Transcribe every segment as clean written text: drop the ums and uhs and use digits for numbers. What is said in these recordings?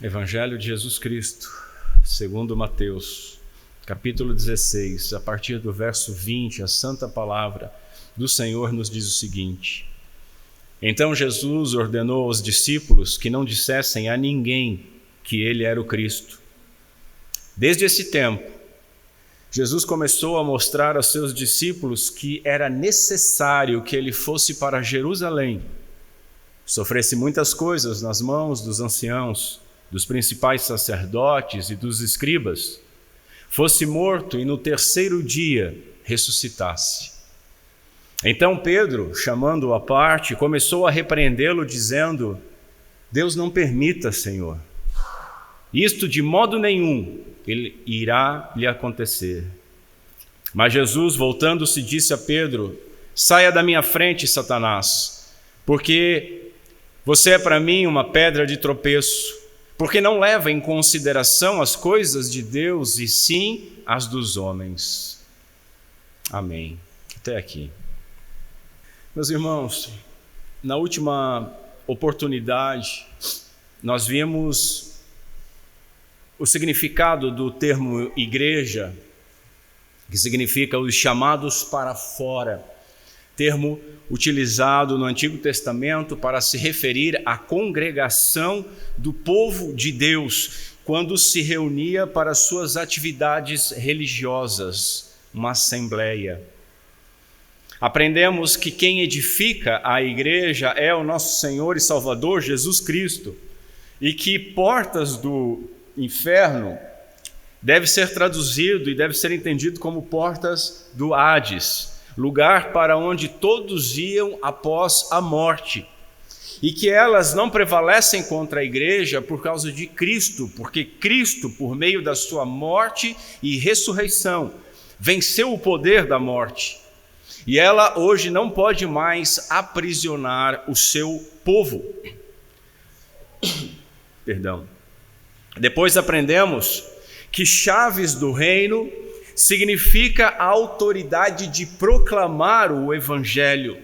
Evangelho de Jesus Cristo, segundo Mateus, capítulo 16, a partir do verso 20, a santa palavra do Senhor nos diz o seguinte: Então Jesus ordenou aos discípulos que não dissessem a ninguém que ele era o Cristo. Desde esse tempo, Jesus começou a mostrar aos seus discípulos que era necessário que ele fosse para Jerusalém, sofresse muitas coisas nas mãos dos anciãos, dos principais sacerdotes e dos escribas, fosse morto e no terceiro dia ressuscitasse. Então Pedro, chamando-o à parte, começou a repreendê-lo, dizendo: Deus não permita, Senhor. Isto de modo nenhum irá lhe acontecer. Mas Jesus, voltando-se, disse a Pedro: Saia da minha frente, Satanás, porque você é para mim uma pedra de tropeço, porque não leva em consideração as coisas de Deus, e sim as dos homens. Amém. Até aqui. Meus irmãos, na última oportunidade, nós vimos o significado do termo igreja, que significa os chamados para fora, termo utilizado no Antigo Testamento para se referir à congregação do povo de Deus, quando se reunia para suas atividades religiosas, uma assembleia. Aprendemos que quem edifica a igreja é o nosso Senhor e Salvador Jesus Cristo, e que portas do inferno deve ser traduzido e deve ser entendido como portas do Hades, lugar para onde todos iam após a morte, e que elas não prevalecem contra a igreja por causa de Cristo, porque Cristo, por meio da sua morte e ressurreição, venceu o poder da morte, e ela hoje não pode mais aprisionar o seu povo. Perdão. Depois aprendemos que chaves do reino significa a autoridade de proclamar o Evangelho,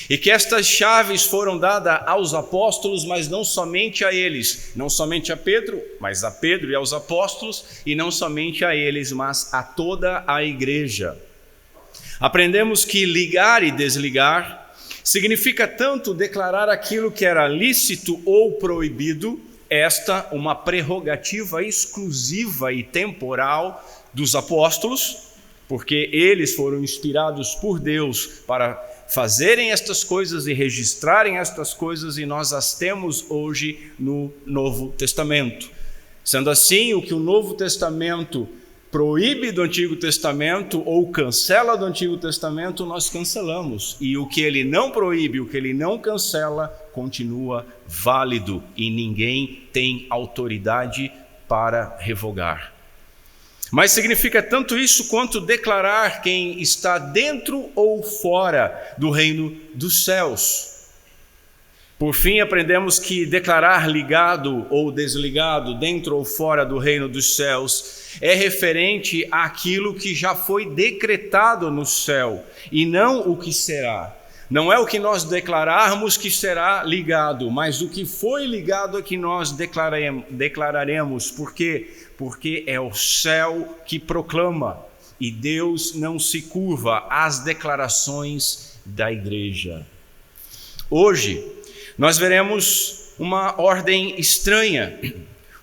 e que estas chaves foram dadas aos apóstolos, mas não somente a eles, não somente a Pedro, mas a Pedro e aos apóstolos, e não somente a eles, mas a toda a igreja. Aprendemos que ligar e desligar significa tanto declarar aquilo que era lícito ou proibido, esta uma prerrogativa exclusiva e temporal dos apóstolos, porque eles foram inspirados por Deus para fazerem estas coisas e registrarem estas coisas, e nós as temos hoje no Novo Testamento. Sendo assim, o que o Novo Testamento proíbe do Antigo Testamento ou cancela do Antigo Testamento, nós cancelamos. E o que ele não proíbe, o que ele não cancela, continua válido, e ninguém tem autoridade para revogar. Mas significa tanto isso quanto declarar quem está dentro ou fora do reino dos céus. Por fim, aprendemos que declarar ligado ou desligado, dentro ou fora do reino dos céus, é referente àquilo que já foi decretado no céu, e não o que será. Não é o que nós declararmos que será ligado, mas o que foi ligado é que nós declararemos. Por quê? Porque é o céu que proclama, e Deus não se curva às declarações da igreja. Hoje, nós veremos uma ordem estranha.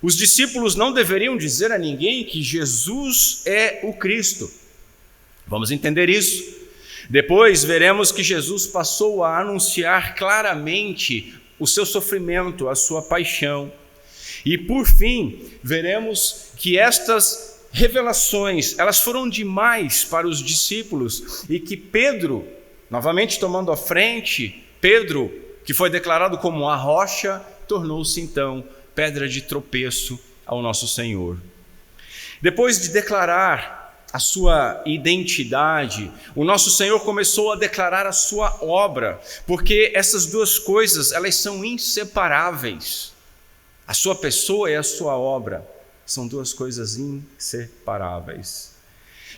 Os discípulos não deveriam dizer a ninguém que Jesus é o Cristo. Vamos entender isso. Depois veremos que Jesus passou a anunciar claramente o seu sofrimento, a sua paixão. E por fim, veremos que estas revelações, elas foram demais para os discípulos, e que Pedro, novamente tomando a frente, Pedro, que foi declarado como a rocha, tornou-se então pedra de tropeço ao nosso Senhor. Depois de declarar a sua identidade, o nosso Senhor começou a declarar a sua obra, porque essas duas coisas, elas são inseparáveis. A sua pessoa e a sua obra são duas coisas inseparáveis.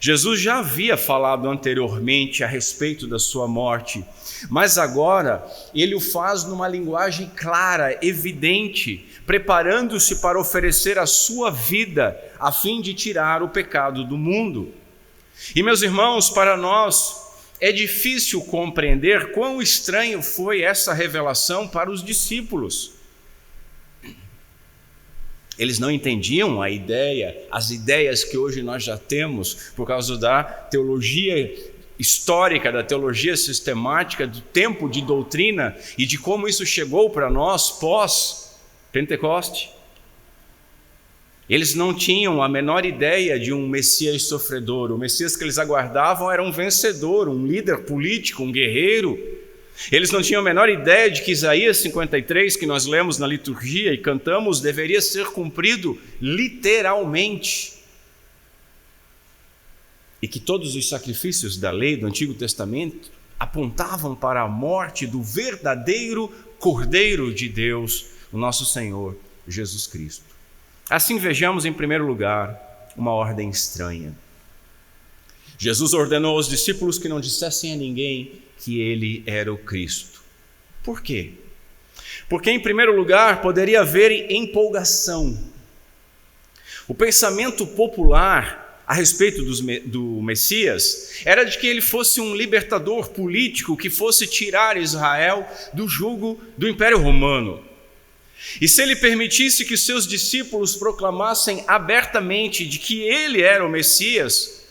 Jesus já havia falado anteriormente a respeito da sua morte, mas agora ele o faz numa linguagem clara, evidente, preparando-se para oferecer a sua vida a fim de tirar o pecado do mundo. E, meus irmãos, para nós é difícil compreender quão estranho foi essa revelação para os discípulos. Eles não entendiam as ideias que hoje nós já temos por causa da teologia histórica, da teologia sistemática, do tempo de doutrina e de como isso chegou para nós pós-Pentecoste. Eles não tinham a menor ideia de um Messias sofredor. O Messias que eles aguardavam era um vencedor, um líder político, um guerreiro. Eles não tinham a menor ideia de que Isaías 53, que nós lemos na liturgia e cantamos, deveria ser cumprido literalmente. E que todos os sacrifícios da lei do Antigo Testamento apontavam para a morte do verdadeiro Cordeiro de Deus, o nosso Senhor Jesus Cristo. Assim vejamos, em primeiro lugar, uma ordem estranha. Jesus ordenou aos discípulos que não dissessem a ninguém que ele era o Cristo. Por quê? Porque, em primeiro lugar, poderia haver empolgação. O pensamento popular a respeito do Messias era de que ele fosse um libertador político que fosse tirar Israel do jugo do Império Romano. E se ele permitisse que seus discípulos proclamassem abertamente de que ele era o Messias,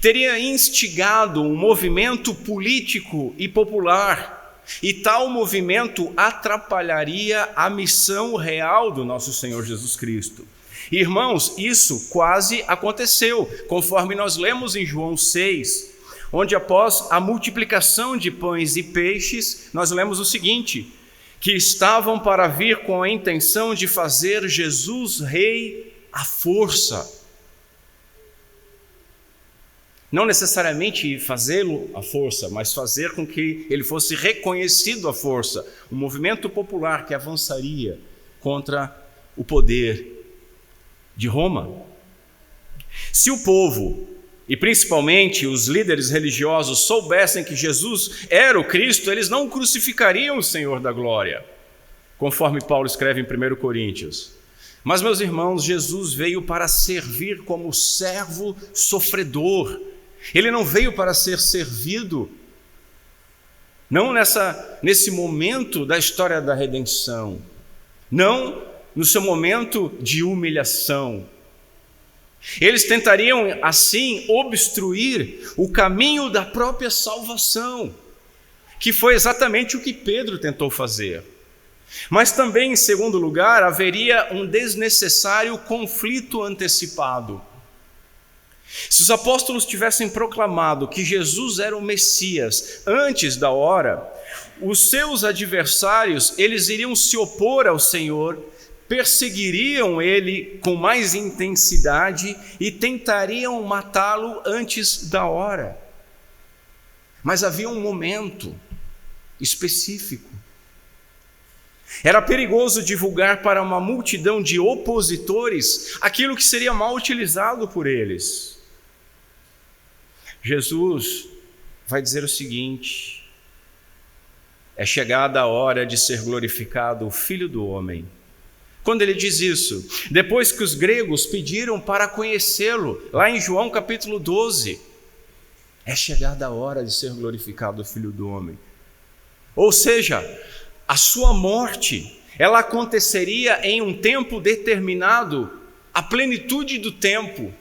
teria instigado um movimento político e popular, e tal movimento atrapalharia a missão real do nosso Senhor Jesus Cristo. Irmãos, isso quase aconteceu, conforme nós lemos em João 6, onde após a multiplicação de pães e peixes, nós lemos o seguinte: que estavam para vir com a intenção de fazer Jesus rei à força. Não necessariamente fazê-lo à força, mas fazer com que ele fosse reconhecido à força. Um movimento popular que avançaria contra o poder de Roma. Se o povo, e principalmente os líderes religiosos, soubessem que Jesus era o Cristo, eles não crucificariam o Senhor da glória, conforme Paulo escreve em 1 Coríntios. Mas, meus irmãos, Jesus veio para servir como servo sofredor. Ele não veio para ser servido, não nesse momento da história da redenção, não no seu momento de humilhação. Eles tentariam, assim, obstruir o caminho da própria salvação, que foi exatamente o que Pedro tentou fazer. Mas também, em segundo lugar, haveria um desnecessário conflito antecipado. Se os apóstolos tivessem proclamado que Jesus era o Messias antes da hora, os seus adversários, eles iriam se opor ao Senhor, perseguiriam ele com mais intensidade e tentariam matá-lo antes da hora. Mas havia um momento específico. Era perigoso divulgar para uma multidão de opositores aquilo que seria mal utilizado por eles. Jesus vai dizer o seguinte: é chegada a hora de ser glorificado o Filho do Homem. Quando ele diz isso, depois que os gregos pediram para conhecê-lo, lá em João capítulo 12, é chegada a hora de ser glorificado o Filho do Homem. Ou seja, a sua morte, ela aconteceria em um tempo determinado, a plenitude do tempo.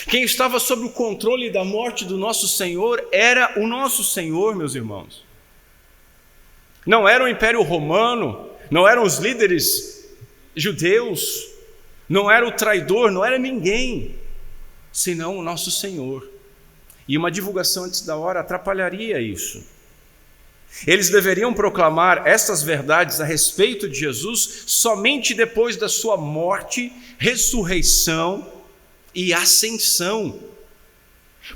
Quem estava sob o controle da morte do nosso Senhor era o nosso Senhor, meus irmãos. Não era o Império Romano, não eram os líderes judeus, não era o traidor, não era ninguém, senão o nosso Senhor. E uma divulgação antes da hora atrapalharia isso. Eles deveriam proclamar essas verdades a respeito de Jesus somente depois da sua morte, ressurreição e ascensão.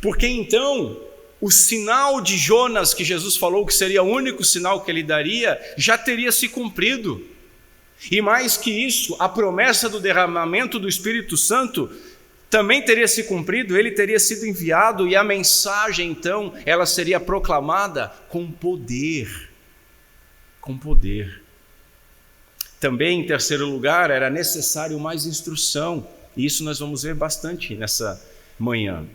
Porque então o sinal de Jonas, que Jesus falou que seria o único sinal que ele daria, já teria se cumprido. E mais que isso, a promessa do derramamento do Espírito Santo também teria se cumprido, ele teria sido enviado, e a mensagem então, ela seria proclamada com poder. Com poder. Também, em terceiro lugar, era necessário mais instrução, e isso nós vamos ver bastante nessa manhã.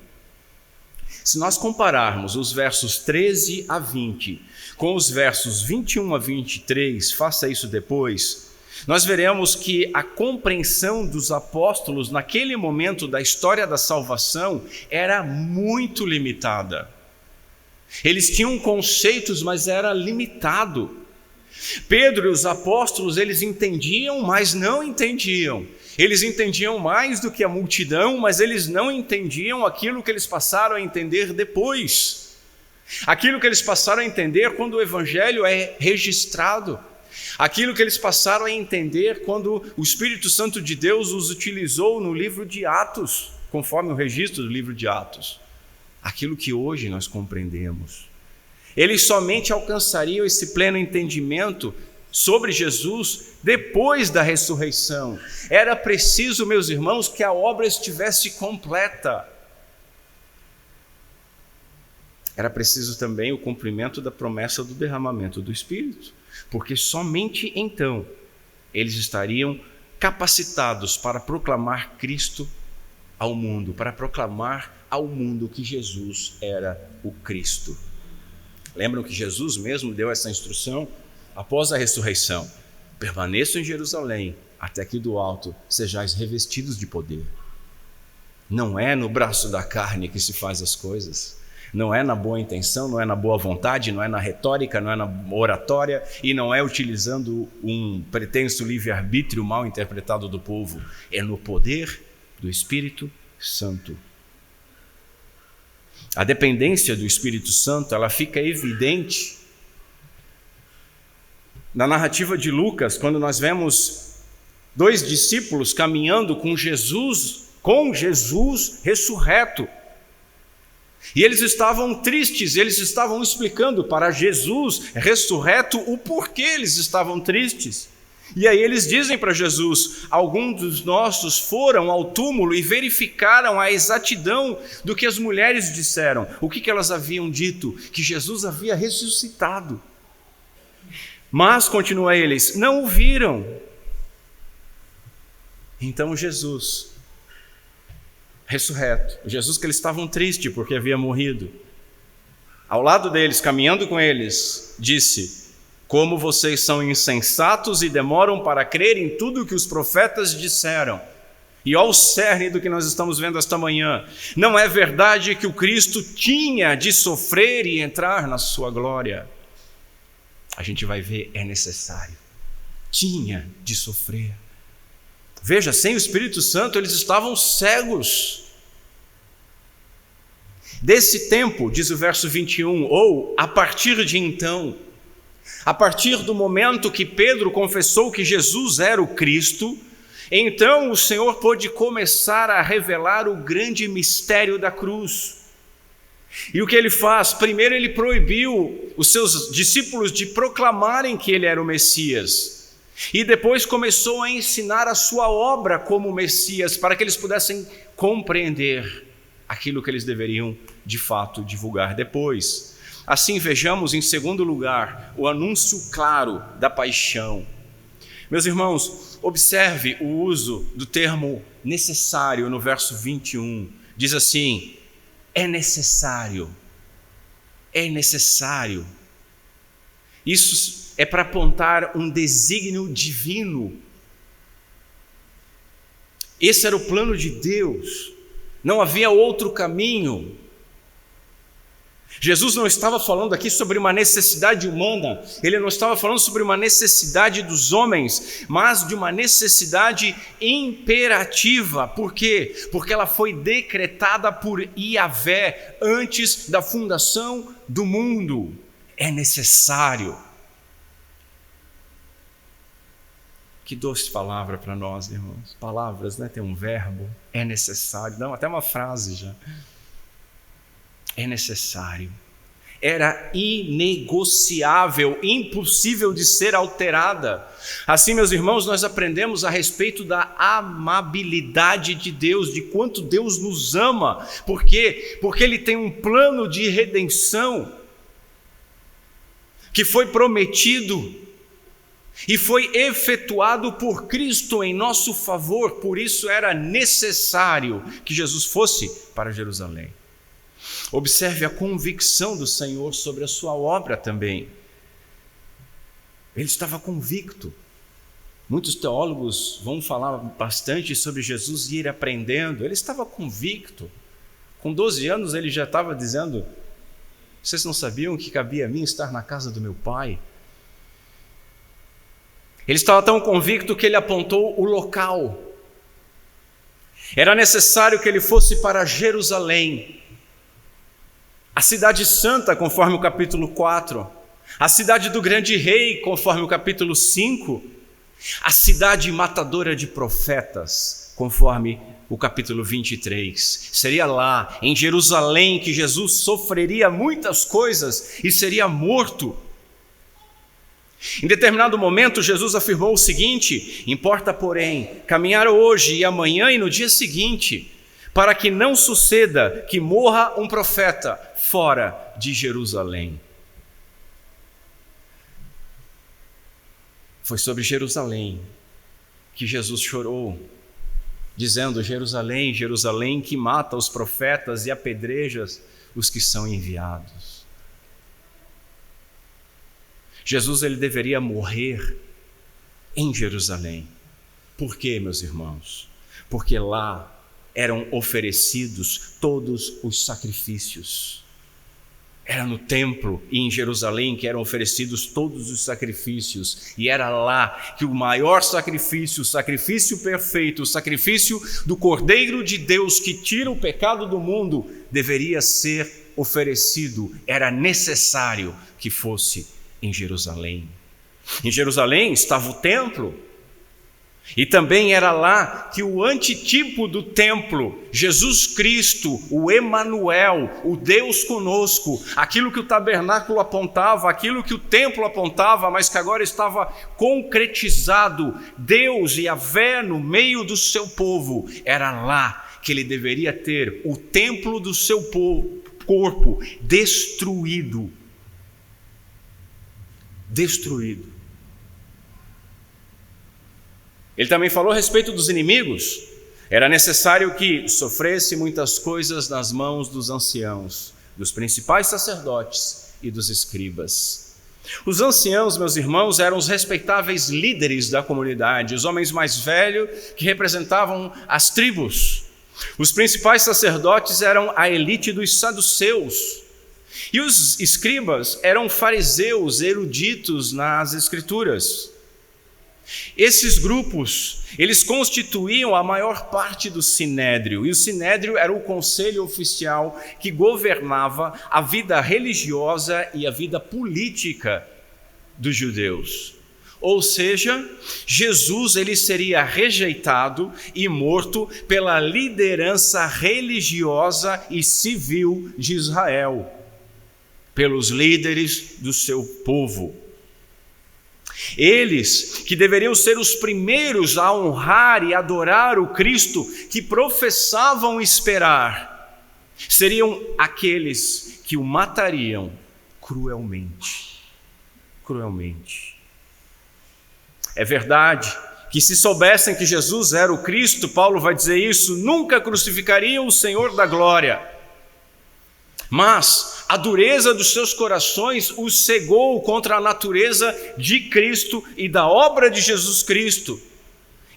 Se nós compararmos os versos 13 a 20 com os versos 21 a 23, faça isso depois, nós veremos que a compreensão dos apóstolos naquele momento da história da salvação era muito limitada. Eles tinham conceitos, mas era limitado. Pedro e os apóstolos, eles entendiam, mas não entendiam. Eles entendiam mais do que a multidão, mas eles não entendiam aquilo que eles passaram a entender depois. Aquilo que eles passaram a entender quando o evangelho é registrado. Aquilo que eles passaram a entender quando o Espírito Santo de Deus os utilizou no livro de Atos, conforme o registro do livro de Atos. Aquilo que hoje nós compreendemos. Eles somente alcançariam esse pleno entendimento sobre Jesus depois da ressurreição. Era preciso, meus irmãos, que a obra estivesse completa. Era preciso também o cumprimento da promessa do derramamento do Espírito, porque somente então eles estariam capacitados para proclamar Cristo ao mundo, para proclamar ao mundo que Jesus era o Cristo. Lembram que Jesus mesmo deu essa instrução após a ressurreição: permaneçam em Jerusalém, até que do alto sejais revestidos de poder. Não é no braço da carne que se faz as coisas, não é na boa intenção, não é na boa vontade, não é na retórica, não é na oratória, e não é utilizando um pretenso livre-arbítrio mal interpretado do povo. É no poder do Espírito Santo. A dependência do Espírito Santo, ela fica evidente na narrativa de Lucas, quando nós vemos dois discípulos caminhando com Jesus ressurreto. E eles estavam tristes, eles estavam explicando para Jesus ressurreto o porquê eles estavam tristes. E aí eles dizem para Jesus: alguns dos nossos foram ao túmulo e verificaram a exatidão do que as mulheres disseram. O que elas haviam dito? Que Jesus havia ressuscitado. Mas, continua eles, não o viram. Então Jesus, ressurreto, Jesus que eles estavam tristes porque havia morrido, ao lado deles, caminhando com eles, disse: como vocês são insensatos e demoram para crer em tudo que os profetas disseram. E ao cerne do que nós estamos vendo esta manhã, não é verdade que o Cristo tinha de sofrer e entrar na sua glória? A gente vai ver, é necessário. Tinha de sofrer. Veja, sem o Espírito Santo eles estavam cegos. Desse tempo, diz o verso 21, ou a partir de então, a partir do momento que Pedro confessou que Jesus era o Cristo, então o Senhor pôde começar a revelar o grande mistério da cruz. E o que ele faz? Primeiro ele proibiu os seus discípulos de proclamarem que ele era o Messias. E depois começou a ensinar a sua obra como Messias, para que eles pudessem compreender aquilo que eles deveriam de fato divulgar depois. Assim, vejamos em segundo lugar o anúncio claro da paixão. Meus irmãos, observe o uso do termo necessário no verso 21. Diz assim: é necessário. É necessário. Isso é para apontar um desígnio divino. Esse era o plano de Deus. Não havia outro caminho. Jesus não estava falando aqui sobre uma necessidade humana, ele não estava falando sobre uma necessidade dos homens, mas de uma necessidade imperativa. Por quê? Porque ela foi decretada por Yahvé antes da fundação do mundo. É necessário. Que doce palavra para nós, irmãos. Palavras, né? Tem um verbo, é necessário. Não, até uma frase já. É necessário. Era inegociável, impossível de ser alterada. Assim, meus irmãos, nós aprendemos a respeito da amabilidade de Deus, de quanto Deus nos ama. Por quê? Porque Ele tem um plano de redenção que foi prometido. e foi efetuado por Cristo em nosso favor, por isso era necessário que Jesus fosse para Jerusalém. Observe a convicção do Senhor sobre a sua obra também. Ele estava convicto. Muitos teólogos vão falar bastante sobre Jesus ir aprendendo. Ele estava convicto. Com 12 anos ele já estava dizendo: vocês não sabiam que cabia a mim estar na casa do meu Pai? Ele estava tão convicto que ele apontou o local. Era necessário que ele fosse para Jerusalém, a cidade santa, conforme o capítulo 4, a cidade do grande rei, conforme o capítulo 5, a cidade matadora de profetas, conforme o capítulo 23. Seria lá, em Jerusalém, que Jesus sofreria muitas coisas e seria morto. Em determinado momento, Jesus afirmou o seguinte: importa, porém, caminhar hoje e amanhã e no dia seguinte, para que não suceda que morra um profeta fora de Jerusalém. Foi sobre Jerusalém que Jesus chorou, dizendo: Jerusalém, Jerusalém, que mata os profetas e apedreja os que são enviados. Jesus, ele deveria morrer em Jerusalém. Por quê, meus irmãos? Porque lá eram oferecidos todos os sacrifícios. Era no templo e em Jerusalém que eram oferecidos todos os sacrifícios, e era lá que o maior sacrifício, o sacrifício perfeito, o sacrifício do Cordeiro de Deus que tira o pecado do mundo, deveria ser oferecido. Era necessário que fosse em Jerusalém. Em Jerusalém estava o templo, e também era lá que o antitipo do templo, Jesus Cristo, o Emanuel, o Deus conosco, aquilo que o tabernáculo apontava, aquilo que o templo apontava, mas que agora estava concretizado, Deus e Yahvé no meio do seu povo, era lá que ele deveria ter o templo do seu corpo destruído. Ele também falou a respeito dos inimigos. Era necessário que sofresse muitas coisas nas mãos dos anciãos, dos principais sacerdotes e dos escribas. Os anciãos, meus irmãos, eram os respeitáveis líderes da comunidade, os homens mais velhos que representavam as tribos. Os principais sacerdotes eram a elite dos saduceus. E os escribas eram fariseus eruditos nas escrituras. Esses grupos, eles constituíam a maior parte do Sinédrio, e o Sinédrio era o conselho oficial que governava a vida religiosa e a vida política dos judeus. Ou seja, Jesus, ele seria rejeitado e morto pela liderança religiosa e civil de Israel, pelos líderes do seu povo. Eles, que deveriam ser os primeiros a honrar e adorar o Cristo que professavam esperar, seriam aqueles que o matariam cruelmente. Cruelmente. É verdade que, se soubessem que Jesus era o Cristo, Paulo vai dizer isso, nunca crucificariam o Senhor da glória. Mas a dureza dos seus corações os cegou contra a natureza de Cristo e da obra de Jesus Cristo,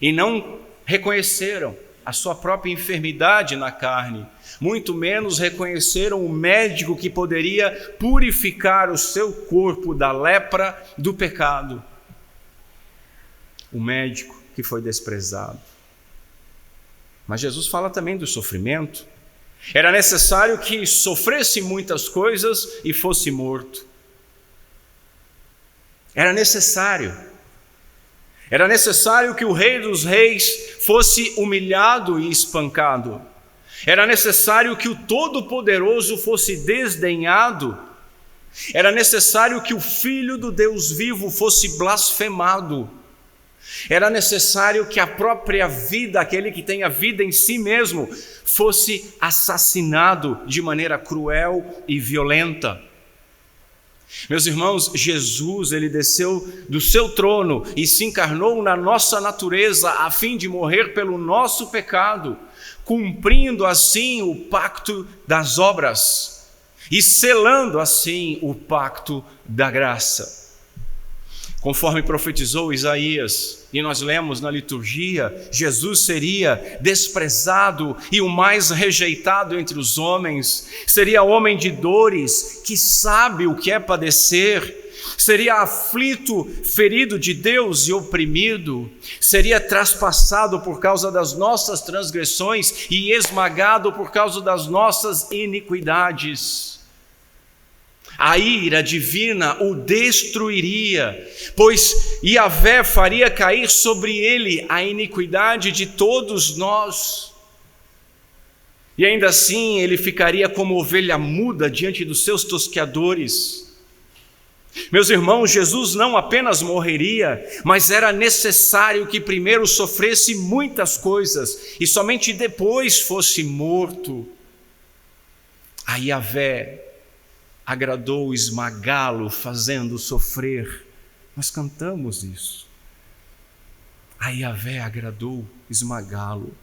e não reconheceram a sua própria enfermidade na carne, muito menos reconheceram o médico que poderia purificar o seu corpo da lepra do pecado. O médico que foi desprezado. Mas Jesus fala também do sofrimento. Era necessário que sofresse muitas coisas e fosse morto. Era necessário que o Rei dos Reis fosse humilhado e espancado. Era necessário que o Todo-Poderoso fosse desdenhado. Era necessário que o Filho do Deus vivo fosse blasfemado. Era necessário que a própria vida, aquele que tem a vida em si mesmo, fosse assassinado de maneira cruel e violenta. Meus irmãos, Jesus, ele desceu do seu trono e se encarnou na nossa natureza a fim de morrer pelo nosso pecado, cumprindo assim o pacto das obras e selando assim o pacto da graça. Conforme profetizou Isaías, e nós lemos na liturgia, Jesus seria desprezado e o mais rejeitado entre os homens, seria homem de dores, que sabe o que é padecer, seria aflito, ferido de Deus e oprimido, seria traspassado por causa das nossas transgressões e esmagado por causa das nossas iniquidades. A ira divina o destruiria, pois Yahvé faria cair sobre ele a iniquidade de todos nós. E ainda assim ele ficaria como ovelha muda diante dos seus tosqueadores. Meus irmãos, Jesus não apenas morreria, mas era necessário que primeiro sofresse muitas coisas e somente depois fosse morto. A Yahvé agradou esmagá-lo, fazendo sofrer. Nós cantamos isso. A Yahvé agradou esmagá-lo.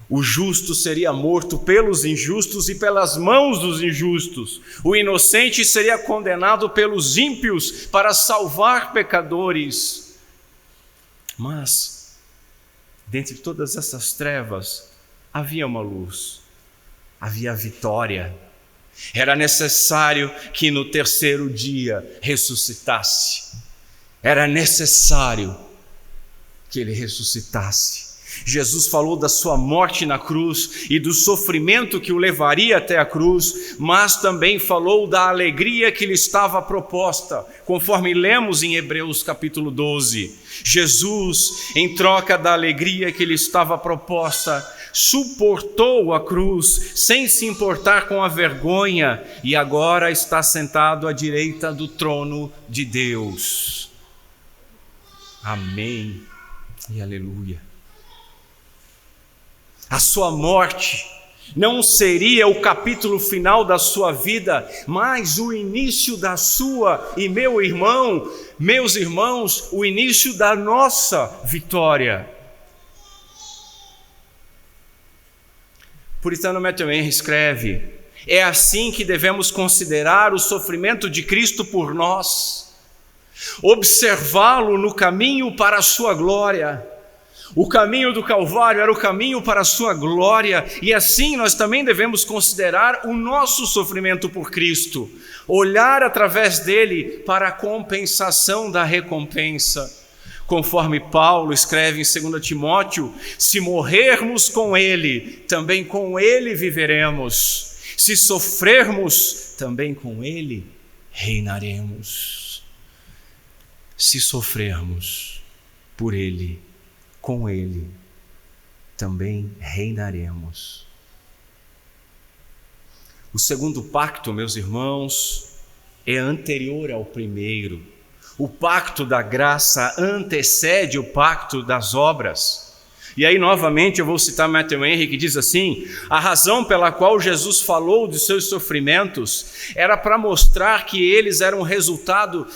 O justo seria morto pelos injustos e pelas mãos dos injustos. O inocente seria condenado pelos ímpios para salvar pecadores. Mas, dentre todas essas trevas, havia uma luz, havia a vitória. Era necessário que no terceiro dia ressuscitasse. Era necessário que ele ressuscitasse. Jesus falou da sua morte na cruz e do sofrimento que o levaria até a cruz, mas também falou da alegria que lhe estava proposta, conforme lemos em Hebreus capítulo 12. Jesus, em troca da alegria que lhe estava proposta, suportou a cruz sem se importar com a vergonha e agora está sentado à direita do trono de Deus. Amém e aleluia. A sua morte não seria o capítulo final da sua vida, mas o início da sua e meu irmão, meus irmãos, o início da nossa vitória. Puritano Matthew Henry escreve: é assim que devemos considerar o sofrimento de Cristo por nós, observá-lo no caminho para a sua glória. O caminho do Calvário era o caminho para a sua glória, e assim nós também devemos considerar o nosso sofrimento por Cristo, olhar através dele para a compensação da recompensa. Conforme Paulo escreve em 2 Timóteo, se morrermos com ele, também com ele viveremos. Se sofrermos, também com ele reinaremos. Se sofrermos por ele, com ele também reinaremos. O segundo pacto, meus irmãos, é anterior ao primeiro. O pacto da graça antecede o pacto das obras. E aí, novamente, eu vou citar Matthew Henry, que diz assim: a razão pela qual Jesus falou de seus sofrimentos era para mostrar que eles eram resultado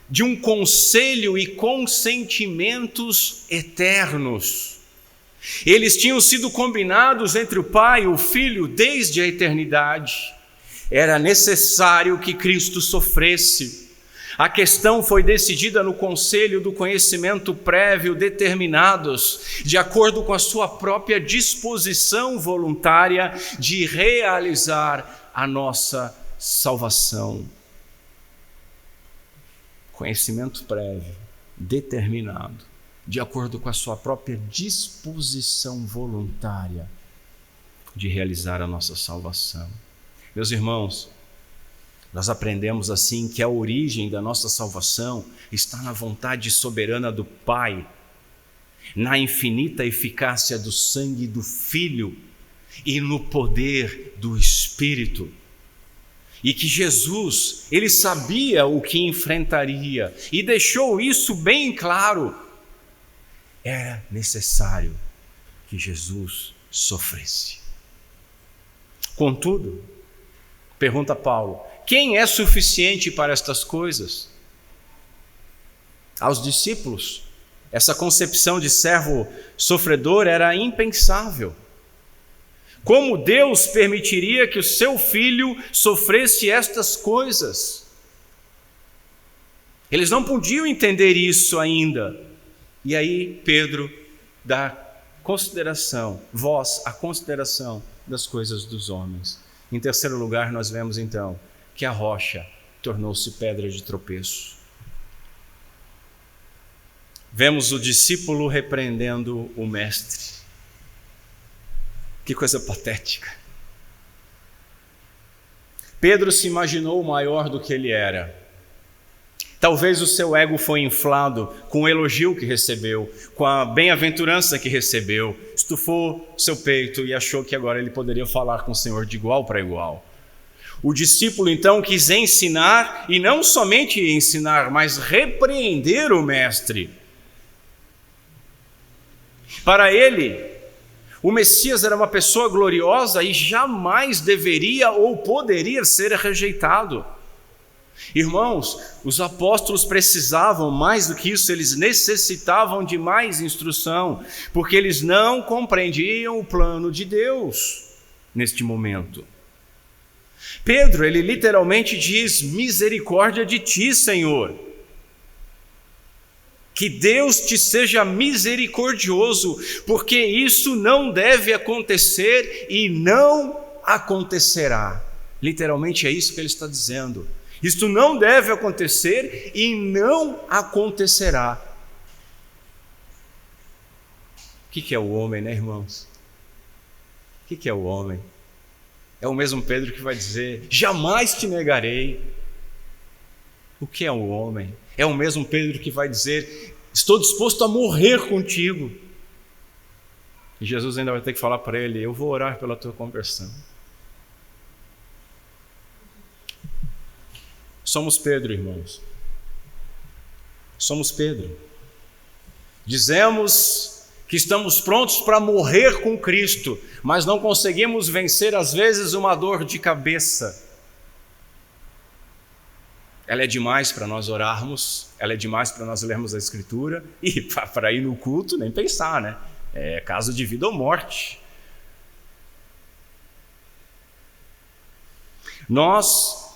de um conselho e consentimentos eternos. Eles tinham sido combinados entre o Pai e o Filho desde a eternidade. Era necessário que Cristo sofresse. A questão foi decidida no conselho do conhecimento prévio determinados, de acordo com a sua própria disposição voluntária de realizar a nossa salvação. Conhecimento prévio, determinado, de acordo com a sua própria disposição voluntária de realizar a nossa salvação. Meus irmãos, nós aprendemos assim que a origem da nossa salvação está na vontade soberana do Pai, na infinita eficácia do sangue do Filho e no poder do Espírito. E que Jesus, ele sabia o que enfrentaria e deixou isso bem claro. Era necessário que Jesus sofresse. Contudo, pergunta Paulo, quem é suficiente para estas coisas? Aos discípulos, essa concepção de servo sofredor era impensável. Como Deus permitiria que o seu filho sofresse estas coisas? Eles não podiam entender isso ainda. E aí Pedro dá consideração, voz à consideração das coisas dos homens. Em terceiro lugar, nós vemos então que a rocha tornou-se pedra de tropeço. Vemos o discípulo repreendendo o mestre. Que coisa patética. Pedro se imaginou maior do que ele era. Talvez o seu ego foi inflado com o elogio que recebeu, com a bem-aventurança que recebeu, estufou seu peito e achou que agora ele poderia falar com o Senhor de igual para igual. O discípulo então quis ensinar, e não somente ensinar, mas repreender o mestre. Para ele, o Messias era uma pessoa gloriosa e jamais deveria ou poderia ser rejeitado. Irmãos, os apóstolos precisavam mais do que isso, eles necessitavam de mais instrução, porque eles não compreendiam o plano de Deus neste momento. Pedro, ele literalmente diz: misericórdia de ti, Senhor. Que Deus te seja misericordioso, porque isso não deve acontecer e não acontecerá. Literalmente é isso que ele está dizendo. Isto não deve acontecer e não acontecerá. O que é o homem, né, irmãos? O que é o homem? É o mesmo Pedro que vai dizer: jamais te negarei. O que é o homem? É o mesmo Pedro que vai dizer: estou disposto a morrer contigo. E Jesus ainda vai ter que falar para ele: eu vou orar pela tua conversão. Somos Pedro, irmãos. Somos Pedro. Dizemos que estamos prontos para morrer com Cristo, mas não conseguimos vencer, às vezes, uma dor de cabeça. Ela é demais para nós orarmos, ela é demais para nós lermos a Escritura, e para ir no culto, nem pensar, né? É caso de vida ou morte. Nós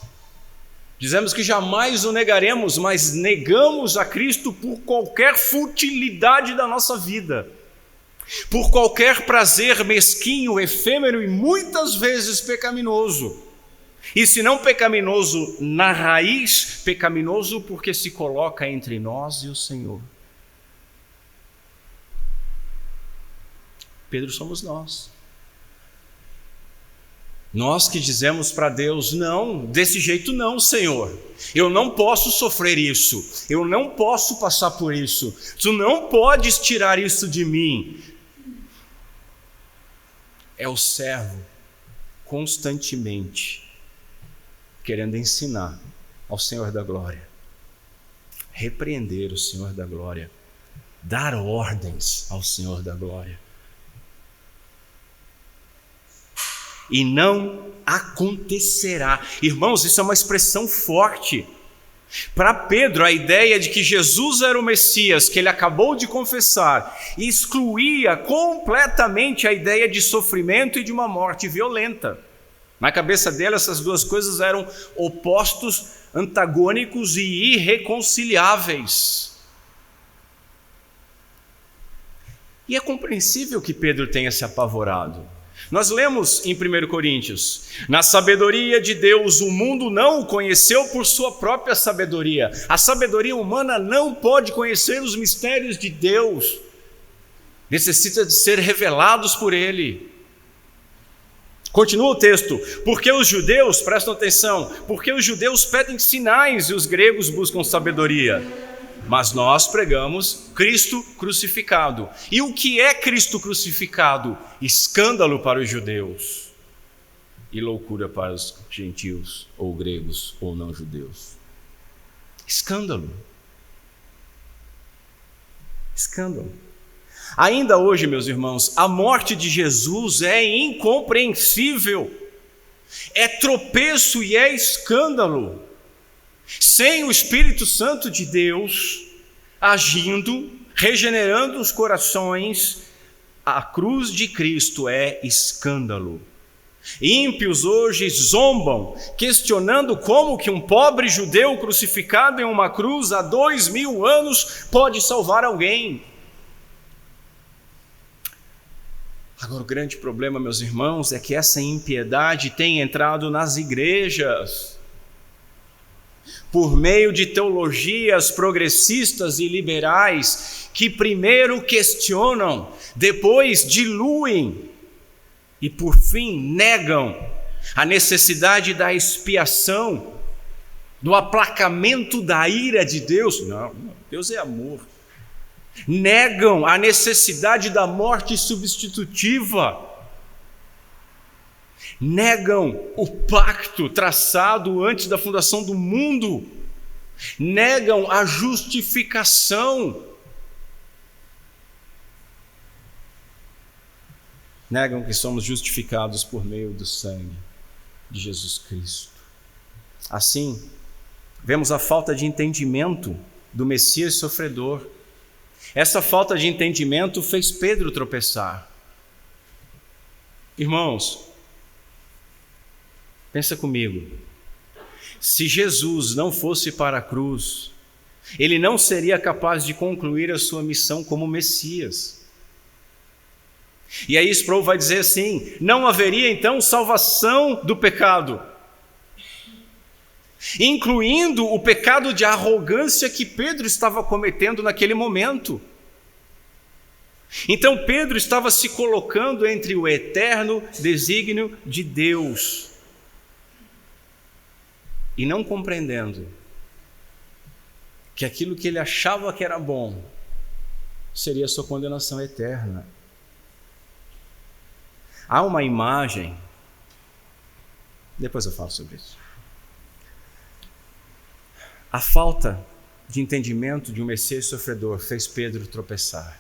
dizemos que jamais o negaremos, mas negamos a Cristo por qualquer futilidade da nossa vida, por qualquer prazer mesquinho, efêmero e muitas vezes pecaminoso. E se não pecaminoso na raiz, pecaminoso porque se coloca entre nós e o Senhor. Pedro somos nós. Nós que dizemos para Deus: não, desse jeito não, Senhor. Eu não posso sofrer isso. Eu não posso passar por isso. Tu não podes tirar isso de mim. É o servo constantemente querendo ensinar ao Senhor da glória, repreender o Senhor da glória, dar ordens ao Senhor da glória. E não acontecerá. Irmãos, isso é uma expressão forte. Para Pedro, a ideia de que Jesus era o Messias, que ele acabou de confessar, excluía completamente a ideia de sofrimento e de uma morte violenta. Na cabeça dele, essas duas coisas eram opostos, antagônicos e irreconciliáveis. E é compreensível que Pedro tenha se apavorado. Nós lemos em 1 Coríntios: na sabedoria de Deus o mundo não o conheceu por sua própria sabedoria. A sabedoria humana não pode conhecer os mistérios de Deus. Necessita de ser revelados por Ele. Continua o texto: porque os judeus, prestam atenção, porque os judeus pedem sinais e os gregos buscam sabedoria. Mas nós pregamos Cristo crucificado. E o que é Cristo crucificado? Escândalo para os judeus e loucura para os gentios, ou gregos, ou não judeus. Escândalo. Escândalo. Ainda hoje, meus irmãos, a morte de Jesus é incompreensível. é tropeço e é escândalo. Sem o Espírito Santo de Deus agindo, regenerando os corações, a cruz de Cristo é escândalo. Ímpios hoje zombam, questionando como que um pobre judeu crucificado em uma cruz há 2000 anos pode salvar alguém. Agora, o grande problema, meus irmãos, é que essa impiedade tem entrado nas igrejas por meio de teologias progressistas e liberais que primeiro questionam, depois diluem e por fim negam a necessidade da expiação, do aplacamento da ira de Deus. Não, Deus é amor. Negam a necessidade da morte substitutiva. Negam o pacto traçado antes da fundação do mundo. Negam a justificação. Negam que somos justificados por meio do sangue de Jesus Cristo. Assim, vemos a falta de entendimento do Messias sofredor. Essa falta de entendimento fez Pedro tropeçar. Irmãos, pensa comigo. Se Jesus não fosse para a cruz, ele não seria capaz de concluir a sua missão como Messias. E aí Sproul vai dizer assim: não haveria então salvação do pecado, incluindo o pecado de arrogância que Pedro estava cometendo naquele momento. Então Pedro estava se colocando entre o eterno desígnio de Deus e não compreendendo que aquilo que ele achava que era bom seria sua condenação eterna. Há uma imagem, depois eu falo sobre isso. A falta de entendimento de um Messias sofredor fez Pedro tropeçar.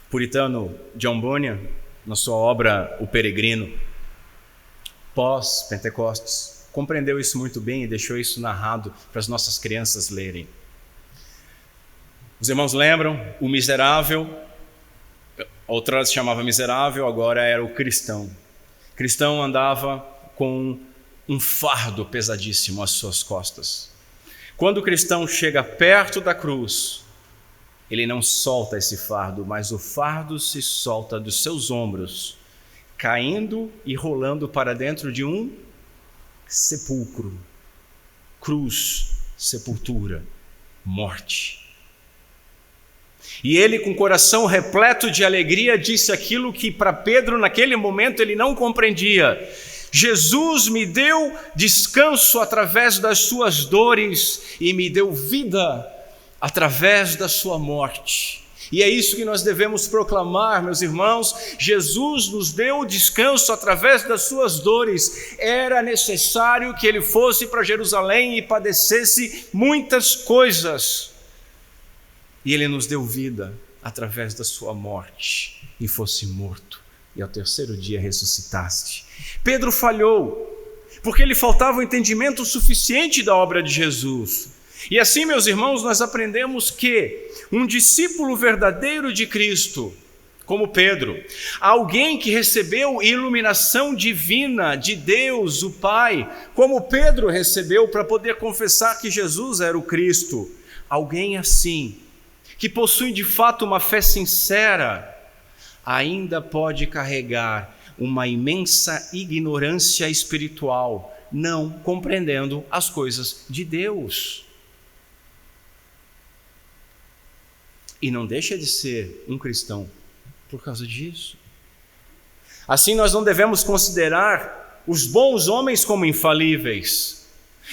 Puritano John Bunyan, na sua obra O Peregrino, pós-Pentecostes, compreendeu isso muito bem e deixou isso narrado para as nossas crianças lerem. Os irmãos lembram? O miserável, outrora se chamava miserável, agora era o cristão. O cristão andava com um fardo pesadíssimo às suas costas. Quando o cristão chega perto da cruz, ele não solta esse fardo, mas o fardo se solta dos seus ombros, caindo e rolando para dentro de um sepulcro. Cruz, sepultura, morte. E ele, com o coração repleto de alegria, disse aquilo que para Pedro naquele momento ele não compreendia: Jesus me deu descanso através das suas dores e me deu vida através da sua morte. E é isso que nós devemos proclamar, meus irmãos. Jesus nos deu descanso através das suas dores. Era necessário que ele fosse para Jerusalém e padecesse muitas coisas. E ele nos deu vida através da sua morte e fosse morto, e ao terceiro dia ressuscitaste. Pedro falhou, porque lhe faltava o entendimento suficiente da obra de Jesus. E assim, meus irmãos, nós aprendemos que um discípulo verdadeiro de Cristo, como Pedro, alguém que recebeu iluminação divina de Deus, o Pai, como Pedro recebeu para poder confessar que Jesus era o Cristo, alguém assim, que possui de fato uma fé sincera, ainda pode carregar uma imensa ignorância espiritual, não compreendendo as coisas de Deus. E não deixa de ser um cristão por causa disso. Assim, nós não devemos considerar os bons homens como infalíveis,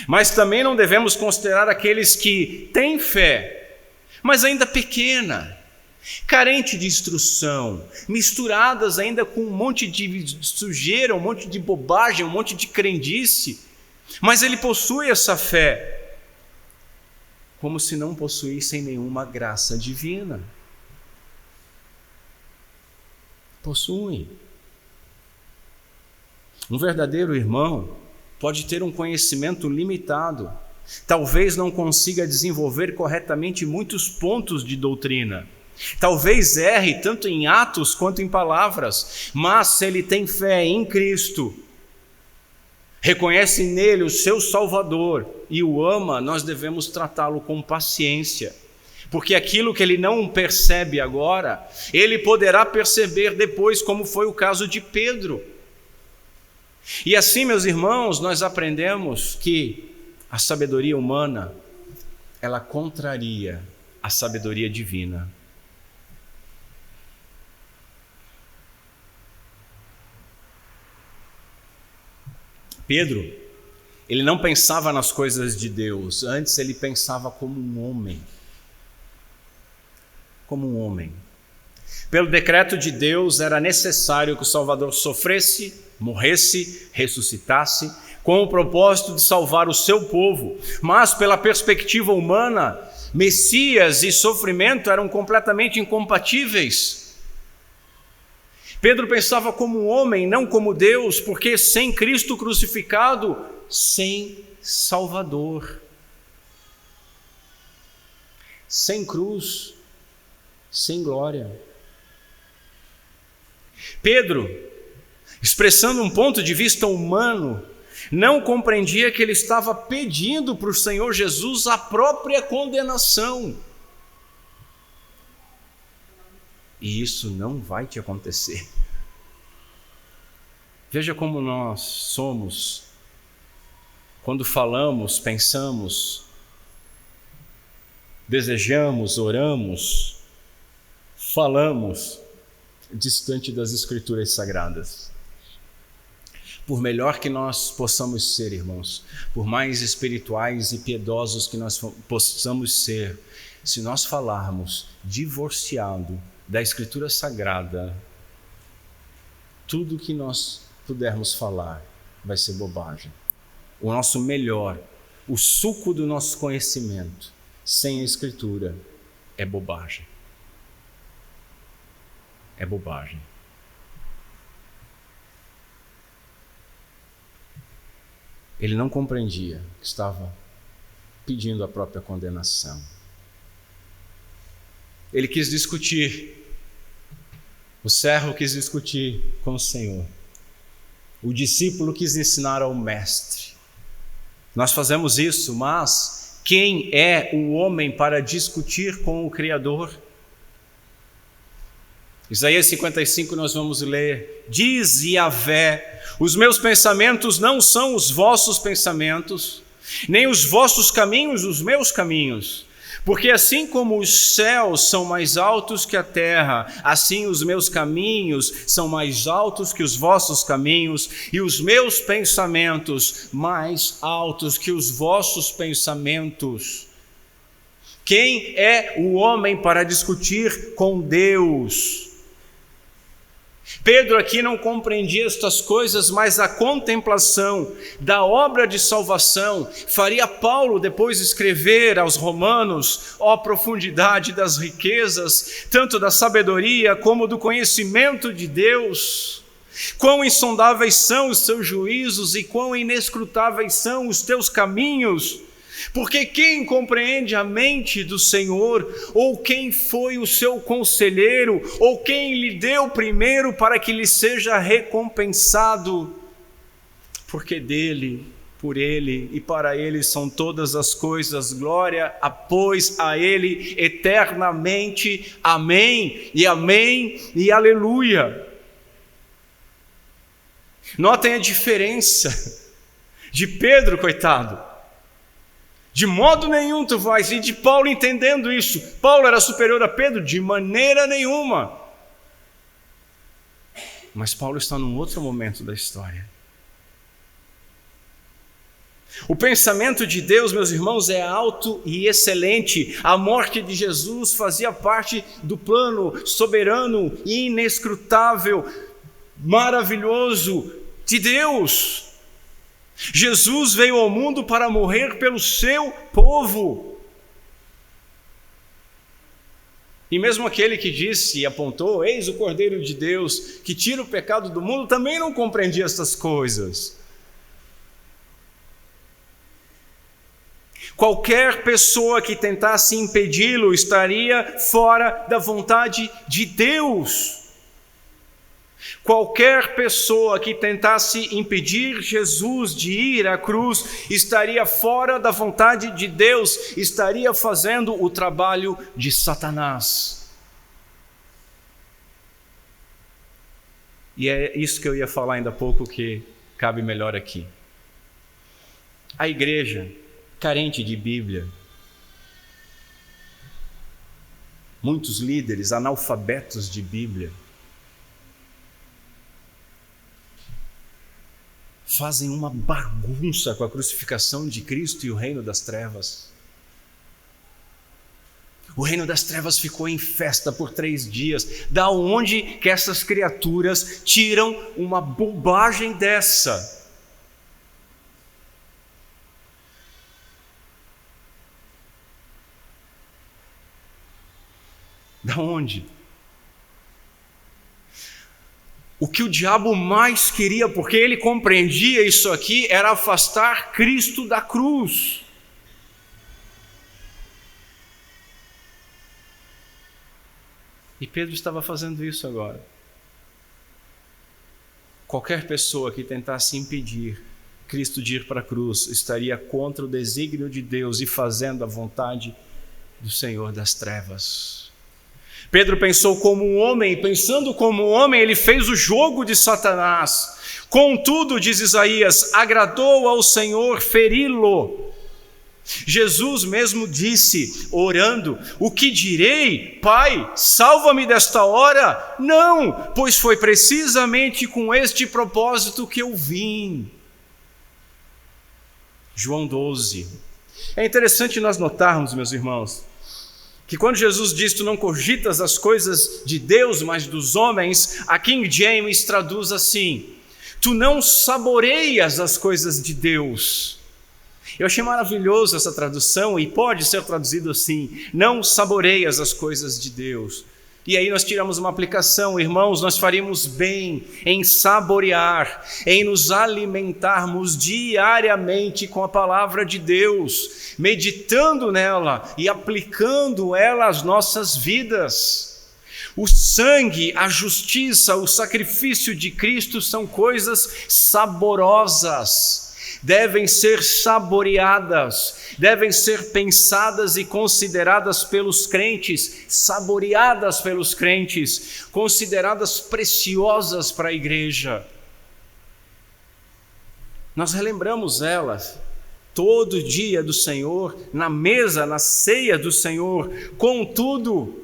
mas também não devemos considerar aqueles que têm fé, mas ainda pequena, carente de instrução, misturadas ainda com um monte de sujeira, um monte de bobagem, um monte de crendice, mas ele possui essa fé, como se não possuíssem nenhuma graça divina. Possuem. Um verdadeiro irmão pode ter um conhecimento limitado, talvez não consiga desenvolver corretamente muitos pontos de doutrina, talvez erre tanto em atos quanto em palavras, mas se ele tem fé em Cristo, reconhece nele o seu Salvador e o ama, nós devemos tratá-lo com paciência, porque aquilo que ele não percebe agora, ele poderá perceber depois, como foi o caso de Pedro. E assim, meus irmãos, nós aprendemos que a sabedoria humana, ela contraria a sabedoria divina. Pedro, ele não pensava nas coisas de Deus, antes ele pensava como um homem. Como um homem. Pelo decreto de Deus, era necessário que o Salvador sofresse, morresse, ressuscitasse, com o propósito de salvar o seu povo. Mas, pela perspectiva humana, Messias e sofrimento eram completamente incompatíveis. Pedro pensava como um homem, não como Deus, porque sem Cristo crucificado, sem Salvador. Sem cruz, sem glória. Pedro, expressando um ponto de vista humano, não compreendia que ele estava pedindo para o Senhor Jesus a própria condenação. E isso não vai te acontecer. Veja como nós somos, quando falamos, pensamos, desejamos, oramos, falamos distante das Escrituras Sagradas. Por melhor que nós possamos ser, irmãos, por mais espirituais e piedosos que nós possamos ser, se nós falarmos divorciado da Escritura Sagrada, tudo que nós pudermos falar vai ser bobagem. O nosso melhor, o suco do nosso conhecimento, sem a Escritura, é bobagem. É bobagem. Ele não compreendia que estava pedindo a própria condenação. Ele quis discutir. O servo quis discutir com o Senhor. O discípulo quis ensinar ao mestre. Nós fazemos isso, mas quem é o homem para discutir com o Criador? Isaías 55 nós vamos ler: diz Yahvé, os meus pensamentos não são os vossos pensamentos, nem os vossos caminhos os meus caminhos. Porque assim como os céus são mais altos que a terra, assim os meus caminhos são mais altos que os vossos caminhos, e os meus pensamentos mais altos que os vossos pensamentos. Quem é o homem para discutir com Deus? Pedro aqui não compreendia estas coisas, mas a contemplação da obra de salvação faria Paulo depois escrever aos Romanos: ó profundidade das riquezas, tanto da sabedoria como do conhecimento de Deus, quão insondáveis são os seus juízos e quão inescrutáveis são os teus caminhos. Porque quem compreende a mente do Senhor, ou quem foi o seu conselheiro, ou quem lhe deu primeiro para que lhe seja recompensado? Porque dele, por ele e para ele são todas as coisas, glória, pois a ele eternamente, amém e aleluia. Notem a diferença de Pedro, coitado. De modo nenhum tu vais, e de Paulo entendendo isso. Paulo era superior a Pedro? De maneira nenhuma. Mas Paulo está num outro momento da história. O pensamento de Deus, meus irmãos, é alto e excelente. A morte de Jesus fazia parte do plano soberano e inescrutável, maravilhoso de Deus. Jesus veio ao mundo para morrer pelo seu povo. E mesmo aquele que disse e apontou, eis o Cordeiro de Deus, que tira o pecado do mundo, também não compreendia essas coisas. Qualquer pessoa que tentasse impedi-lo estaria fora da vontade de Deus. Qualquer pessoa que tentasse impedir Jesus de ir à cruz estaria fora da vontade de Deus, estaria fazendo o trabalho de Satanás. E é isso que eu ia falar ainda há pouco que cabe melhor aqui. A igreja carente de Bíblia, muitos líderes analfabetos de Bíblia, fazem uma bagunça com a crucificação de Cristo e o reino das trevas. O reino das trevas ficou em festa por 3 dias. Da onde que essas criaturas tiram uma bobagem dessa? Da onde? O que o diabo mais queria, porque ele compreendia isso aqui, era afastar Cristo da cruz. E Pedro estava fazendo isso agora. Qualquer pessoa que tentasse impedir Cristo de ir para a cruz estaria contra o desígnio de Deus e fazendo a vontade do Senhor das trevas. Pedro pensou como um homem, e pensando como um homem, ele fez o jogo de Satanás. Contudo, diz Isaías, agradou ao Senhor feri-lo. Jesus mesmo disse, orando, o que direi? Pai, salva-me desta hora? Não, pois foi precisamente com este propósito que eu vim. João 12. É interessante nós notarmos, meus irmãos, que quando Jesus diz, tu não cogitas as coisas de Deus, mas dos homens, a King James traduz assim, tu não saboreias as coisas de Deus. Eu achei maravilhoso essa tradução e pode ser traduzido assim, não saboreias as coisas de Deus. E aí nós tiramos uma aplicação, irmãos, nós faríamos bem em saborear, em nos alimentarmos diariamente com a palavra de Deus, meditando nela e aplicando ela às nossas vidas. O sangue, a justiça, o sacrifício de Cristo são coisas saborosas. Devem ser saboreadas, devem ser pensadas e consideradas pelos crentes, saboreadas pelos crentes, consideradas preciosas para a igreja. Nós relembramos elas todo dia do Senhor, na mesa, na ceia do Senhor. Contudo,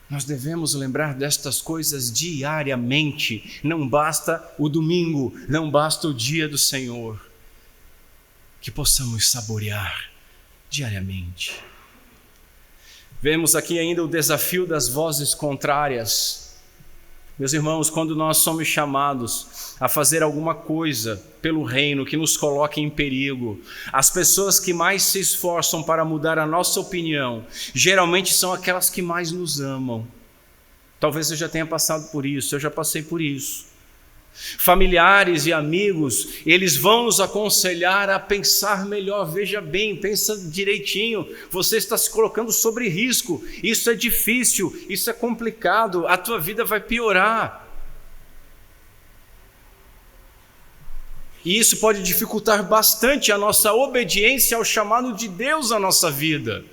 nós devemos lembrar destas coisas diariamente. Não basta o domingo, não basta o dia do Senhor. Que possamos saborear diariamente. Vemos aqui ainda o desafio das vozes contrárias. Meus irmãos, quando nós somos chamados a fazer alguma coisa pelo reino que nos coloque em perigo, as pessoas que mais se esforçam para mudar a nossa opinião, geralmente são aquelas que mais nos amam. Talvez eu já tenha passado por isso, eu já passei por isso. Familiares e amigos, eles vão nos aconselhar a pensar melhor. Veja bem, pensa direitinho, você está se colocando sobre risco, isso é difícil, isso é complicado, a tua vida vai piorar. E isso pode dificultar bastante a nossa obediência ao chamado de Deus na nossa vida.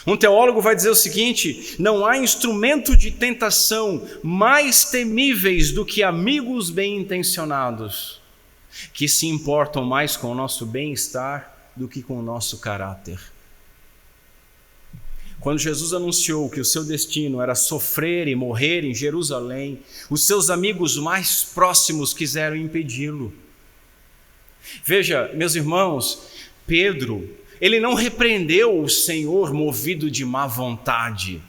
Um teólogo vai dizer o seguinte: não há instrumento de tentação mais temíveis do que amigos bem-intencionados, que se importam mais com o nosso bem-estar do que com o nosso caráter. Quando Jesus anunciou que o seu destino era sofrer e morrer em Jerusalém, os seus amigos mais próximos quiseram impedi-lo. Veja, meus irmãos, Pedro, ele não repreendeu o Senhor movido de má vontade.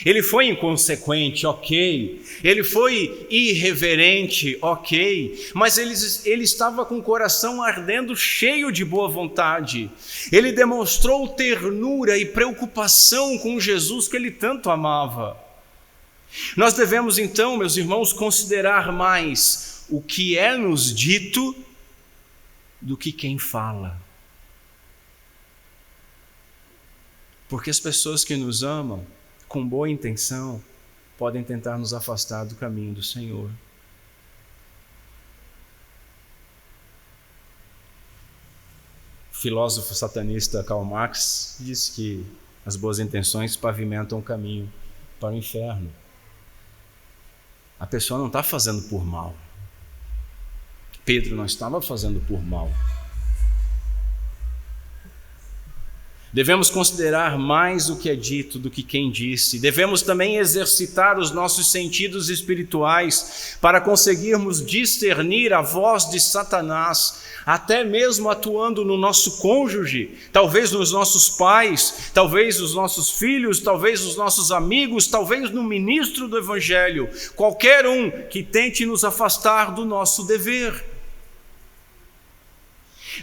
Ele foi inconsequente, ok. Ele foi irreverente, ok. Mas ele estava com o coração ardendo, cheio de boa vontade. Ele demonstrou ternura e preocupação com Jesus que ele tanto amava. Nós devemos então, meus irmãos, considerar mais o que é nos dito do que quem fala. Porque as pessoas que nos amam, com boa intenção, podem tentar nos afastar do caminho do Senhor. O filósofo satanista Karl Marx disse que as boas intenções pavimentam o caminho para o inferno. A pessoa não está fazendo por mal. Pedro não estava fazendo por mal. Devemos considerar mais o que é dito do que quem disse. Devemos também exercitar os nossos sentidos espirituais para conseguirmos discernir a voz de Satanás, até mesmo atuando no nosso cônjuge, talvez nos nossos pais, talvez nos nossos filhos, talvez nos nossos amigos, talvez no ministro do Evangelho, qualquer um que tente nos afastar do nosso dever.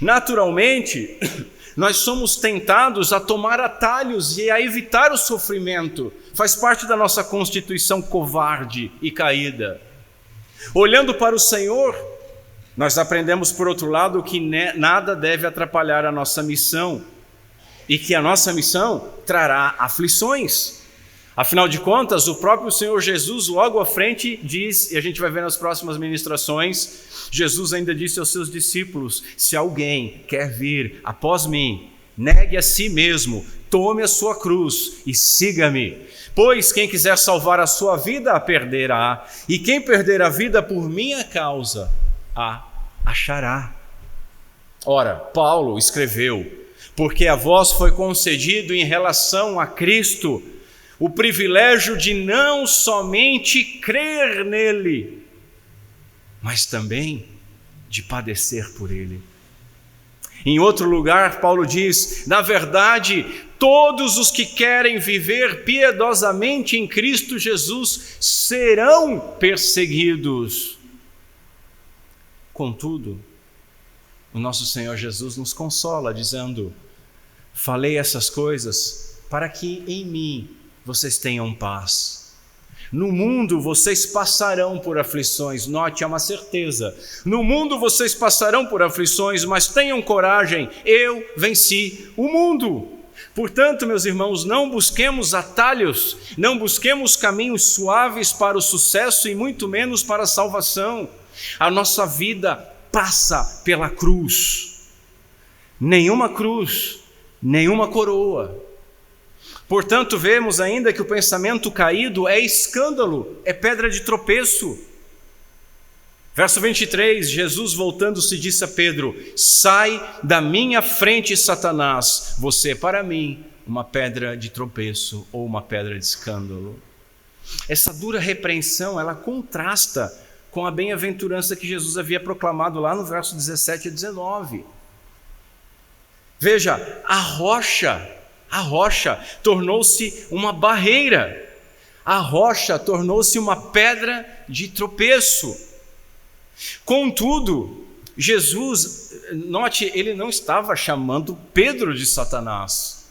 Naturalmente, nós somos tentados a tomar atalhos e a evitar o sofrimento. Faz parte da nossa constituição covarde e caída. Olhando para o Senhor, nós aprendemos, por outro lado, que nada deve atrapalhar a nossa missão e que a nossa missão trará aflições. Afinal de contas, o próprio Senhor Jesus, logo à frente, diz, e a gente vai ver nas próximas ministrações, Jesus ainda disse aos seus discípulos: se alguém quer vir após mim, negue a si mesmo, tome a sua cruz e siga-me. Pois quem quiser salvar a sua vida, a perderá, e quem perder a vida por minha causa, a achará. Ora, Paulo escreveu: porque a vós foi concedido em relação a Cristo o privilégio de não somente crer nele, mas também de padecer por ele. Em outro lugar, Paulo diz: na verdade, todos os que querem viver piedosamente em Cristo Jesus serão perseguidos. Contudo, o nosso Senhor Jesus nos consola, dizendo: falei essas coisas para que em mim vocês tenham paz. No mundo vocês passarão por aflições. Note, é uma certeza. No mundo vocês passarão por aflições, mas tenham coragem, eu venci o mundo. Portanto, meus irmãos, não busquemos atalhos, não busquemos caminhos suaves para o sucesso e muito menos para a salvação. A nossa vida passa pela cruz. Nenhuma cruz, nenhuma coroa. Portanto, vemos ainda que o pensamento caído é escândalo, é pedra de tropeço. Verso 23, Jesus voltando-se disse a Pedro: sai da minha frente, Satanás, você é para mim uma pedra de tropeço ou uma pedra de escândalo. Essa dura repreensão, ela contrasta com a bem-aventurança que Jesus havia proclamado lá no verso 17 e 19. Veja, a rocha tornou-se uma barreira, a rocha tornou-se uma pedra de tropeço. Contudo, Jesus, note, ele não estava chamando Pedro de Satanás.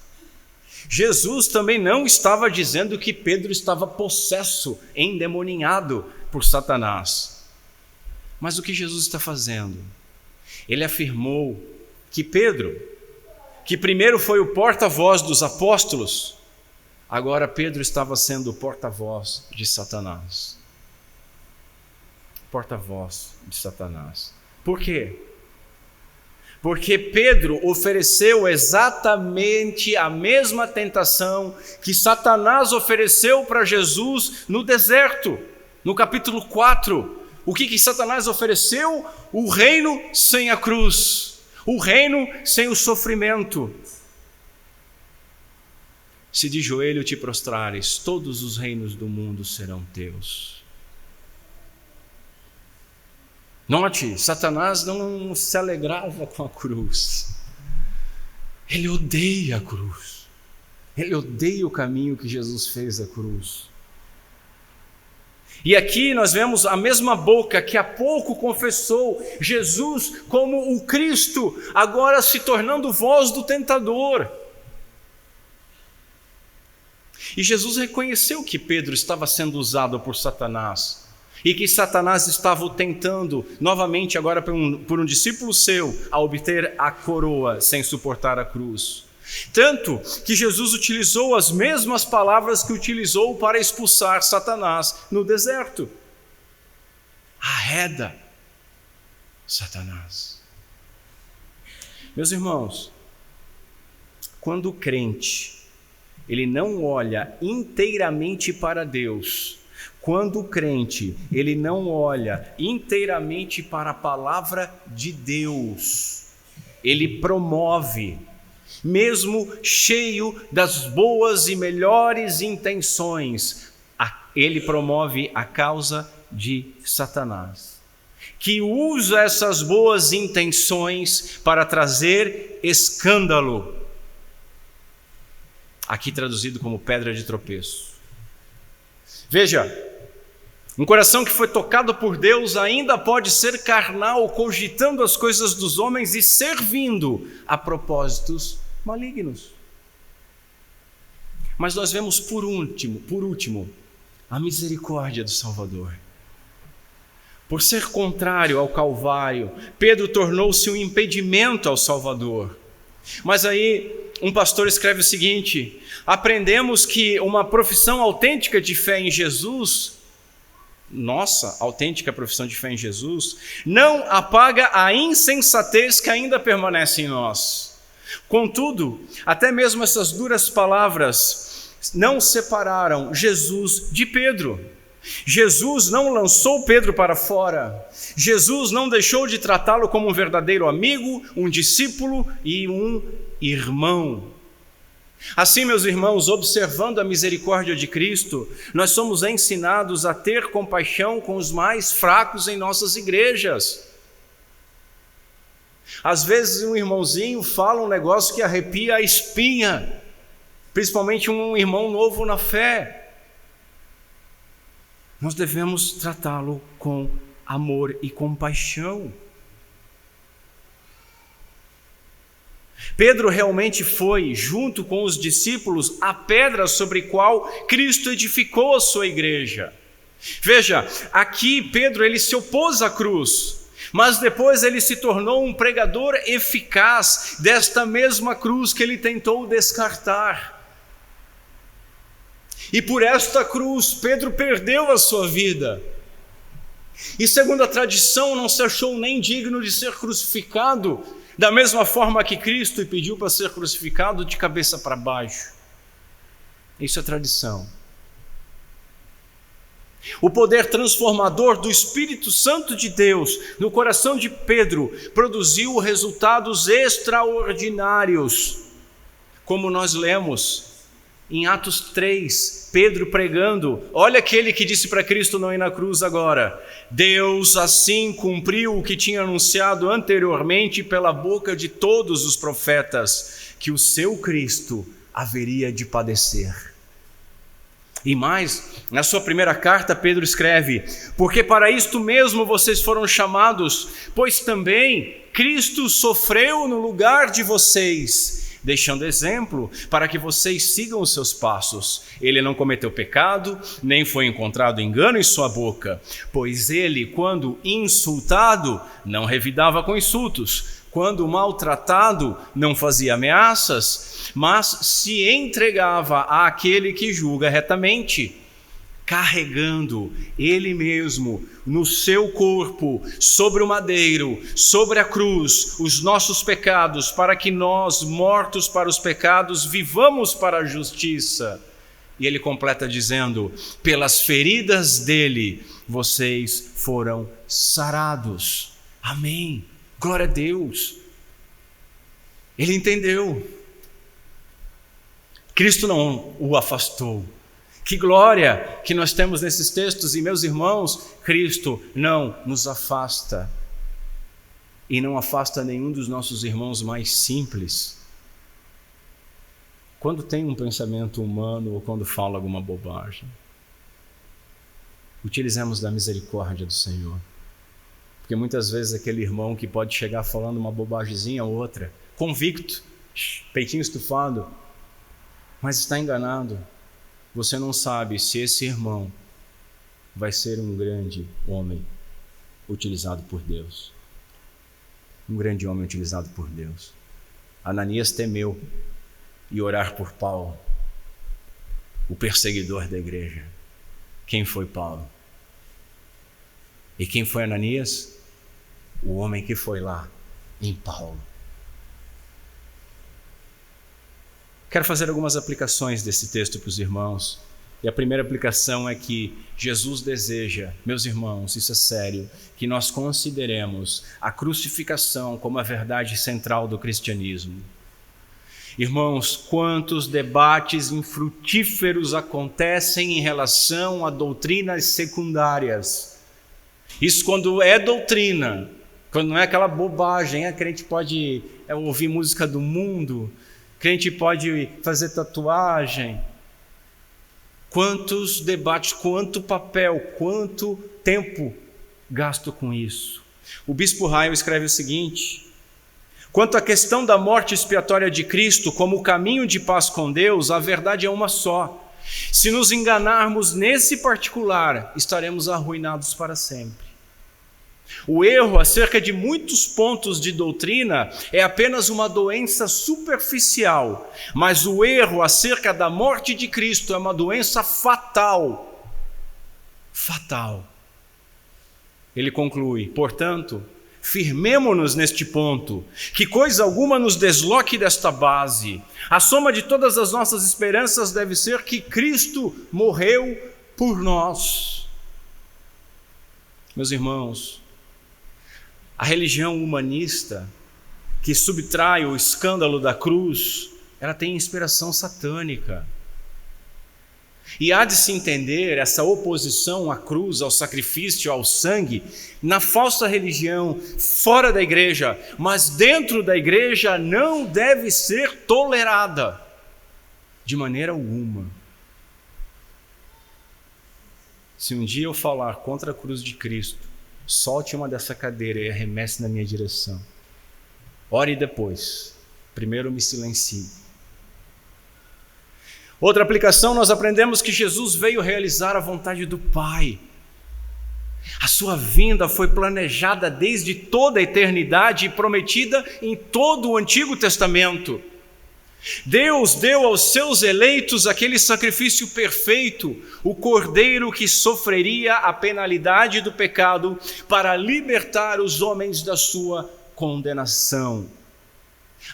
Jesus também não estava dizendo que Pedro estava possesso, endemoninhado por Satanás. Mas o que Jesus está fazendo? Ele afirmou que Pedro, que primeiro foi o porta-voz dos apóstolos, agora Pedro estava sendo o porta-voz de Satanás. Porta-voz de Satanás. Por quê? Porque Pedro ofereceu exatamente a mesma tentação que Satanás ofereceu para Jesus no deserto, no capítulo 4. O que Satanás ofereceu? O reino sem a cruz. O reino sem o sofrimento. Se de joelho te prostrares, todos os reinos do mundo serão teus. Note, Satanás não se alegrava com a cruz. Ele odeia a cruz. Ele odeia o caminho que Jesus fez da cruz. E aqui nós vemos a mesma boca que há pouco confessou Jesus como o Cristo, agora se tornando voz do tentador. E Jesus reconheceu que Pedro estava sendo usado por Satanás e que Satanás estava o tentando novamente agora por um discípulo seu a obter a coroa sem suportar a cruz. Tanto que Jesus utilizou as mesmas palavras que utilizou para expulsar Satanás no deserto. Arreda, Satanás. Meus irmãos, quando o crente, ele não olha inteiramente para Deus, quando o crente, ele não olha inteiramente para a palavra de Deus, ele promove, mesmo cheio das boas e melhores intenções, ele promove a causa de Satanás, que usa essas boas intenções para trazer escândalo, aqui traduzido como pedra de tropeço. Veja, um coração que foi tocado por Deus ainda pode ser carnal, cogitando as coisas dos homens e servindo a propósitos malignos. Mas nós vemos por último, a misericórdia do Salvador. Por ser contrário ao Calvário, Pedro tornou-se um impedimento ao Salvador. Mas aí um pastor escreve o seguinte: aprendemos que uma profissão autêntica de fé em Jesus, nossa autêntica profissão de fé em Jesus, não apaga a insensatez que ainda permanece em nós. Contudo, até mesmo essas duras palavras não separaram Jesus de Pedro. Jesus não lançou Pedro para fora. Jesus não deixou de tratá-lo como um verdadeiro amigo, um discípulo e um irmão. Assim, meus irmãos, observando a misericórdia de Cristo, nós somos ensinados a ter compaixão com os mais fracos em nossas igrejas. Às vezes um irmãozinho fala um negócio que arrepia a espinha, principalmente um irmão novo na fé. Nós devemos tratá-lo com amor e compaixão. Pedro realmente foi, junto com os discípulos, a pedra sobre a qual Cristo edificou a sua igreja. Veja, aqui Pedro ele se opôs à cruz, mas depois ele se tornou um pregador eficaz desta mesma cruz que ele tentou descartar. E por esta cruz, Pedro perdeu a sua vida. E segundo a tradição, não se achou nem digno de ser crucificado, da mesma forma que Cristo pediu para ser crucificado de cabeça para baixo. Isso é tradição. O poder transformador do Espírito Santo de Deus no coração de Pedro produziu resultados extraordinários, como nós lemos em Atos 3, Pedro pregando. Olha aquele que disse para Cristo não ir na cruz agora: Deus assim cumpriu o que tinha anunciado anteriormente pela boca de todos os profetas, que o seu Cristo haveria de padecer. E mais, na sua primeira carta, Pedro escreve: porque para isto mesmo vocês foram chamados, pois também Cristo sofreu no lugar de vocês, deixando exemplo para que vocês sigam os seus passos. Ele não cometeu pecado, nem foi encontrado engano em sua boca, pois ele, quando insultado, não revidava com insultos, quando maltratado, não fazia ameaças, mas se entregava àquele que julga retamente, carregando ele mesmo no seu corpo, sobre o madeiro, sobre a cruz, os nossos pecados, para que nós, mortos para os pecados, vivamos para a justiça. E ele completa dizendo: pelas feridas dele, vocês foram sarados. Amém. Glória a Deus. Ele entendeu. Cristo não o afastou. Que glória que nós temos nesses textos. E meus irmãos, Cristo não nos afasta. E não afasta nenhum dos nossos irmãos mais simples. quando tem um pensamento humano ou quando fala alguma bobagem. Utilizemos da misericórdia do Senhor. Porque muitas vezes aquele irmão que pode chegar falando uma bobagemzinha ou outra, convicto, peitinho estufado, mas está enganado. Você não sabe se esse irmão vai ser um grande homem utilizado por Deus. Um grande homem utilizado por Deus. Ananias temeu e orar por Paulo, o perseguidor da igreja. Quem foi Paulo? E quem foi Ananias? O homem que foi lá em Paulo. Quero fazer algumas aplicações desse texto para os irmãos. E a primeira aplicação é que Jesus deseja, meus irmãos, isso é sério, que nós consideremos a crucificação como a verdade central do cristianismo. Irmãos, quantos debates infrutíferos acontecem em relação a doutrinas secundárias. Isso quando é doutrina, quando não é aquela bobagem, a crente pode ouvir música do mundo, crente pode fazer tatuagem. Quantos debates, quanto papel, quanto tempo gasto com isso. O bispo Ryle escreve o seguinte: quanto à questão da morte expiatória de Cristo como caminho de paz com Deus, a verdade é uma só. Se nos enganarmos nesse particular, estaremos arruinados para sempre. O erro acerca de muitos pontos de doutrina é apenas uma doença superficial, mas o erro acerca da morte de Cristo é uma doença fatal. Fatal. Ele conclui, portanto, firmemo-nos neste ponto, que coisa alguma nos desloque desta base. A soma de todas as nossas esperanças deve ser que Cristo morreu por nós. Meus irmãos, a religião humanista, que subtrai o escândalo da cruz, ela tem inspiração satânica. E há de se entender essa oposição à cruz, ao sacrifício, ao sangue, na falsa religião, fora da igreja, mas dentro da igreja não deve ser tolerada, de maneira alguma. Se um dia eu falar contra a cruz de Cristo, solte uma dessa cadeira e arremesse na minha direção. Ore depois. Primeiro me silencie. Outra aplicação, nós aprendemos que Jesus veio realizar a vontade do Pai. A sua vinda foi planejada desde toda a eternidade e prometida em todo o Antigo Testamento. Deus deu aos seus eleitos aquele sacrifício perfeito, o cordeiro que sofreria a penalidade do pecado para libertar os homens da sua condenação.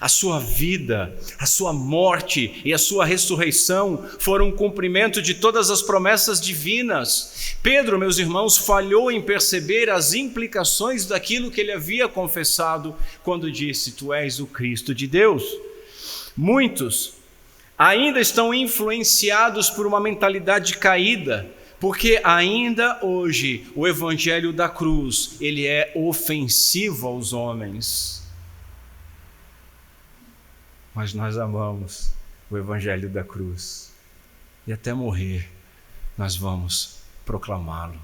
A sua vida, a sua morte e a sua ressurreição foram um cumprimento de todas as promessas divinas. Pedro, meus irmãos, falhou em perceber as implicações daquilo que ele havia confessado quando disse: Tu és o Cristo de Deus. Muitos ainda estão influenciados por uma mentalidade caída, porque ainda hoje o evangelho da cruz, ele é ofensivo aos homens. Mas nós amamos o evangelho da cruz e até morrer nós vamos proclamá-lo.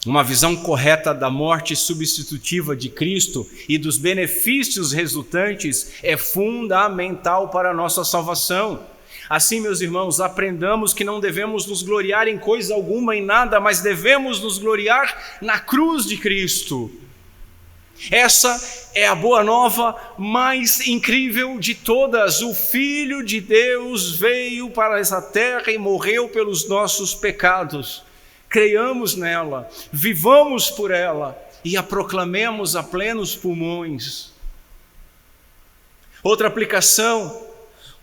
Uma visão correta da morte substitutiva de Cristo e dos benefícios resultantes é fundamental para a nossa salvação. Assim, meus irmãos, aprendamos que não devemos nos gloriar em coisa alguma, em nada, mas devemos nos gloriar na cruz de Cristo. Essa é a boa nova mais incrível de todas. O Filho de Deus veio para essa terra e morreu pelos nossos pecados. Creiamos nela, vivamos por ela e a proclamemos a plenos pulmões. Outra aplicação,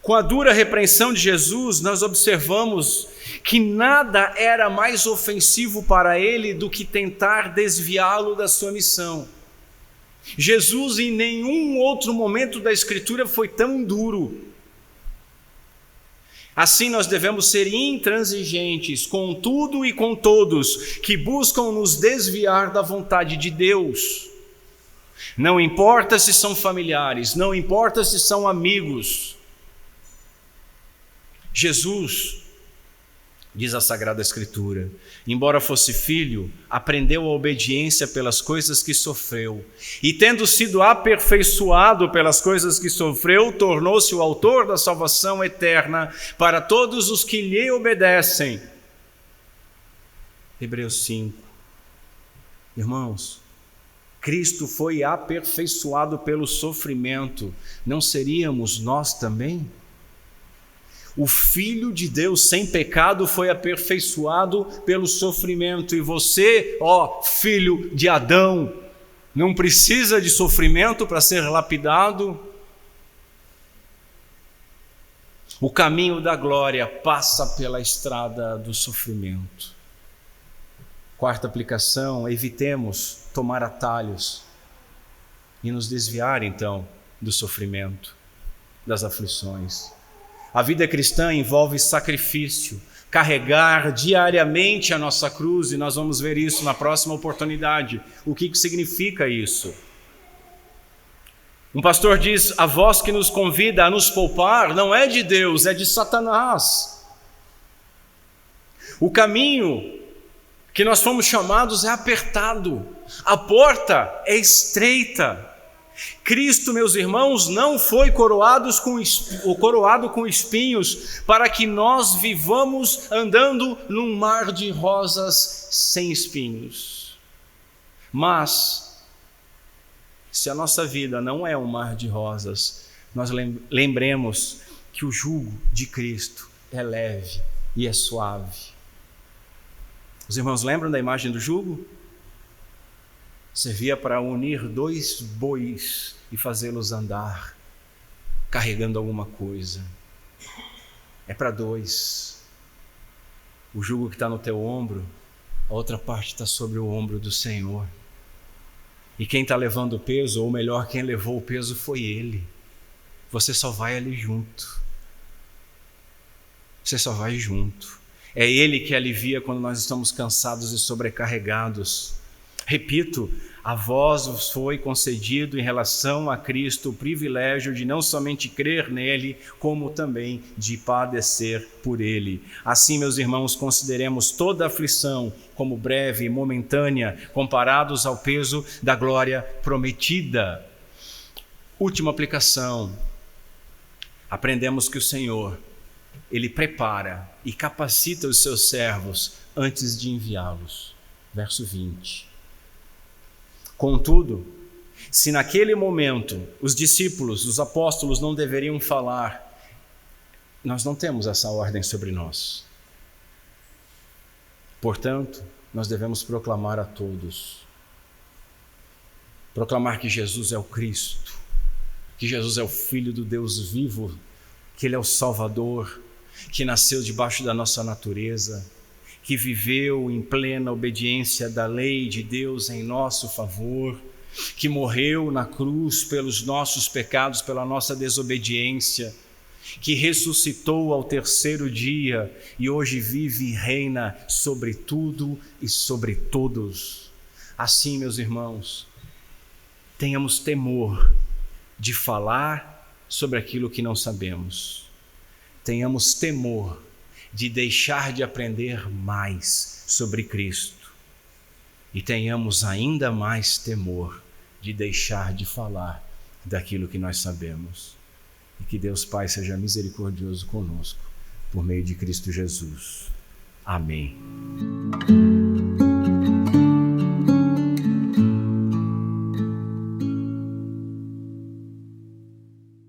com a dura repreensão de Jesus, nós observamos que nada era mais ofensivo para ele do que tentar desviá-lo da sua missão. Jesus em nenhum outro momento da Escritura foi tão duro. Assim nós devemos ser intransigentes com tudo e com todos que buscam nos desviar da vontade de Deus. Não importa se são familiares, não importa se são amigos. Jesus, diz a Sagrada Escritura, embora fosse filho, aprendeu a obediência pelas coisas que sofreu, e tendo sido aperfeiçoado pelas coisas que sofreu, tornou-se o autor da salvação eterna para todos os que lhe obedecem. Hebreus 5. Irmãos, Cristo foi aperfeiçoado pelo sofrimento, não seríamos nós também? O Filho de Deus sem pecado foi aperfeiçoado pelo sofrimento. E você, ó filho de Adão, não precisa de sofrimento para ser lapidado? O caminho da glória passa pela estrada do sofrimento. Quarta aplicação, evitemos tomar atalhos e nos desviar então do sofrimento, das aflições. A vida cristã envolve sacrifício, carregar diariamente a nossa cruz, e nós vamos ver isso na próxima oportunidade. O que significa isso? Um pastor diz: a voz que nos convida a nos poupar não é de Deus, é de Satanás. O caminho que nós fomos chamados é apertado, a porta é estreita. Cristo, meus irmãos, não foi coroado com espinhos para que nós vivamos andando num mar de rosas sem espinhos. Mas, se a nossa vida não é um mar de rosas, nós lembremos que o jugo de Cristo é leve e é suave. Os irmãos lembram da imagem do jugo? Servia para unir 2 bois e fazê-los andar, carregando alguma coisa. É para 2. O jugo que está no teu ombro, a outra parte está sobre o ombro do Senhor. E quem está levando o peso, ou melhor, quem levou o peso foi Ele. Você só vai ali junto. Você só vai junto. É Ele que alivia quando nós estamos cansados e sobrecarregados. Repito, a vós vos foi concedido em relação a Cristo o privilégio de não somente crer nele, como também de padecer por ele. Assim, meus irmãos, consideremos toda aflição como breve e momentânea, comparados ao peso da glória prometida. Última aplicação. Aprendemos que o Senhor, Ele prepara e capacita os seus servos antes de enviá-los. Verso 20. Contudo, se naquele momento os discípulos, os apóstolos não deveriam falar, nós não temos essa ordem sobre nós. Portanto, nós devemos proclamar a todos. Proclamar que Jesus é o Cristo, que Jesus é o Filho do Deus vivo, que Ele é o Salvador, que nasceu debaixo da nossa natureza, que viveu em plena obediência da lei de Deus em nosso favor, que morreu na cruz pelos nossos pecados, pela nossa desobediência, que ressuscitou ao 3º dia e hoje vive e reina sobre tudo e sobre todos. Assim, meus irmãos, tenhamos temor de falar sobre aquilo que não sabemos. Tenhamos temor de deixar de aprender mais sobre Cristo. E tenhamos ainda mais temor de deixar de falar daquilo que nós sabemos. E que Deus Pai seja misericordioso conosco, por meio de Cristo Jesus. Amém.